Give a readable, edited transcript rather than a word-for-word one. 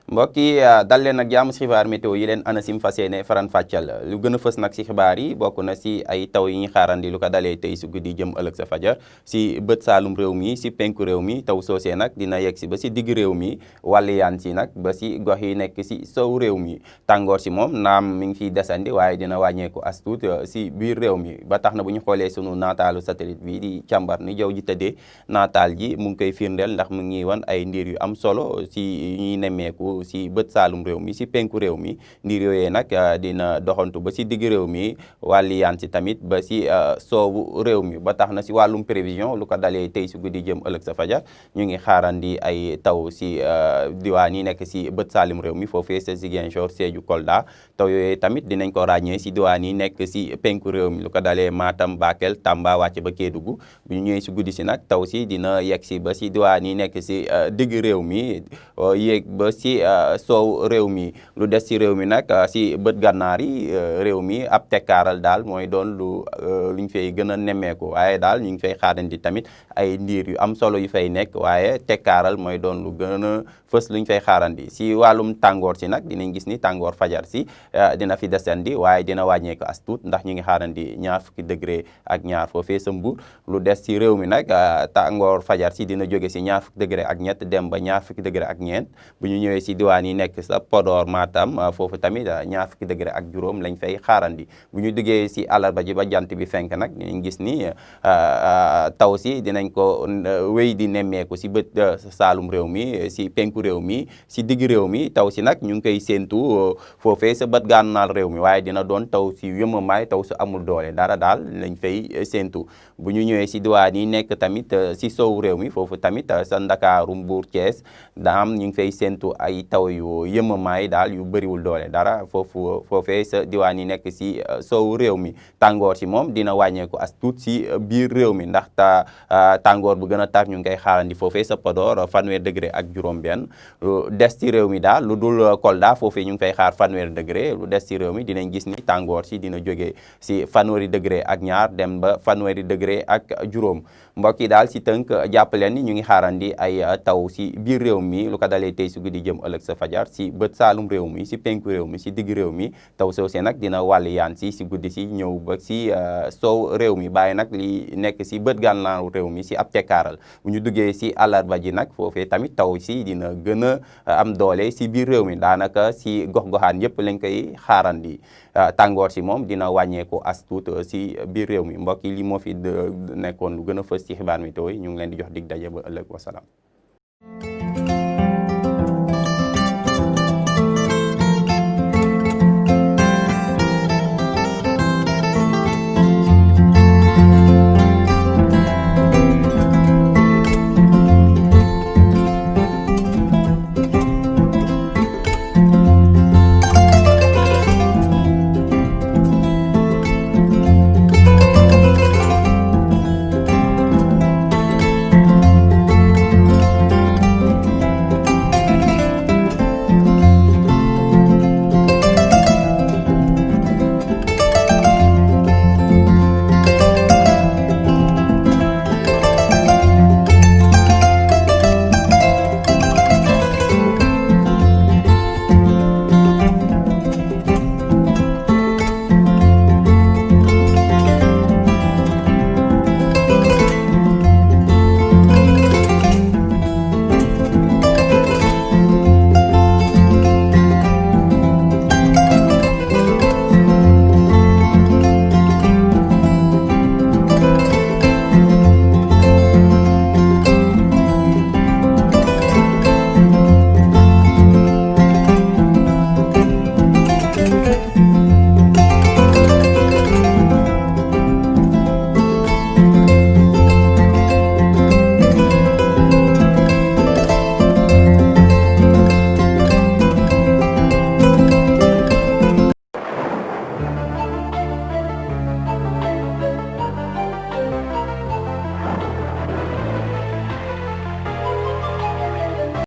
mbokk yi dal leen ak jàmm si xibaar météo yi leen ANACIM fas yéene faran fàccal lu gën a fës nag si xibaar yi bokk na si ay taw yi ñu xaarandi lu ko dalee tey su guddi jëm ëllëg sa fajar si bët saalum réew mi si penku réew mi taw soosee nag dina yegg si ba si digg réew mi wàllu yaan si nag ba si gox yi nekk si sow réew mi tàngoor si moom naam mi ngi fiy desandi waaye dina wàññeeku as tuut si biir réew mi ba tax na bu ñu xoolee sunu naataalu satellite bi di càmbar ni jaww ji tëddee naataal ji mu ngi koy firndeel ndax mu ngi wan ay ndiir yu am solo si ñuy nemmeeku si bët saalum réew mi si penku réew mi ndiir yooyee nag dina doxantu ba si digg réew mi wàlli yaan si tamit ba si soowu réew mi ba tax na si wàllum prévision lu ko dalee tey si guddi jëm ëllëg sa fajar ñu ngi xaarandi ay taw si diwaan yi nekk si bët saalum réew mi foofee sa Ziguinchor Sédhiou Kolda taw yooyee tamit dinañ ko ràññee si diwaan yi nekk si penku réew mi lu ko dalee Matam Bakel Tamba wàcc ba Kédougou bu ñu ñëwee si guddi si nag taw si dina yegg si ba si diwaan yi nekk si digg réew mi yéeg ba si soow réew mi lu des ci réew mi nag si bët gànnaar yi réew mi ab tekkaaral daal mooy doon luñ fay gën a nemmeeku waaye daal ñu ngi fay xaarandi tamit ay ndiir yu am solo yu fay nekk waaye tekkaaral mooy doon lu gën a fës luñ fay xaarandi si wàllum tàngoor si nag dinañ gis ni tàngoor fajar si dina fi desandi waaye dina wàññeeku as tuut ndax ñu ngi xaarandi ñaar fukki degré ak ñaar foofee sa Mbuur lu des ci réew mi nag tàngoor fajar si dina jóge si ñaar fukki degré ak ñett dem ba ñaar fukki degré ak ñeent bu ñu ñëwee si diwaan yi nekk sa Podor Matam foofu tamit ñaar fukki degré ak juróom lañ fay xaarandi bu ñu duggee si àllarba ji ba jant bi fenk nag dinañ gis ni taw si dinañ ko wéy di nemmeeku si bët saalum réew mi si penku réew mi si digg réew mi taw si nag ñu ngi koy séentu foofee sa bët gànnaar réew mi waaye dina doon taw si yëmamaay taw su amul doole dara daal lañ fay séentu bu ñu ñëwee si diwaan yi nekk tamit si sow réew mi foofu tamit sa Ndakaaru Mbuur Thiès daam ñu ngi fay séentu ay taw yu yëmamaay daal yu bëriwul doole dara foofee sa diwaan yi nekk si sow réew mi tàngoor si moom dina wàññeeku as tuut si biir réew mi ndax tàngoor bu gën a tar ñu ngi koy xaarandi foofee sa Podor fanweer degré ak juróom-benn lu des ci réew mi daal lu dul Kolda foofee ñu ngi fay xaar fanweer degré lu des ci réew mi dinañ gis ni tàngoor si dina jógee si fanweeri degré ak ñaar dem ba fanweeri degré ak juróom mbokk yi daal si tënk jàpp leen ni ñu ngi xaarandi ay taw si biir réew mi lu ko dalee tey su guddi jëm ëllëg sa fajar si bët saalum réew mi si penku réew mi si digg réew mi taw soosee nag dina wàlli yaan si guddi si ñëw ba si soow réew mi bàyyi nag li nekk si bët gànnaaru réew mi si ab tekkaaral bu ñu duggee si àllarba ji nag foofee tamit taw si dina gën a am doole si biir réew mi daanaka si gox-goxaan yëpp lañ koy xaarandi tàngoor si moom dina wàññeeku as tuut si biir réew mi mbokk yi li moo fi nekkoon lu gën a fës ci xibaar météo yi ñu ngi leen di jox dig daje ba ëllëg wasalaam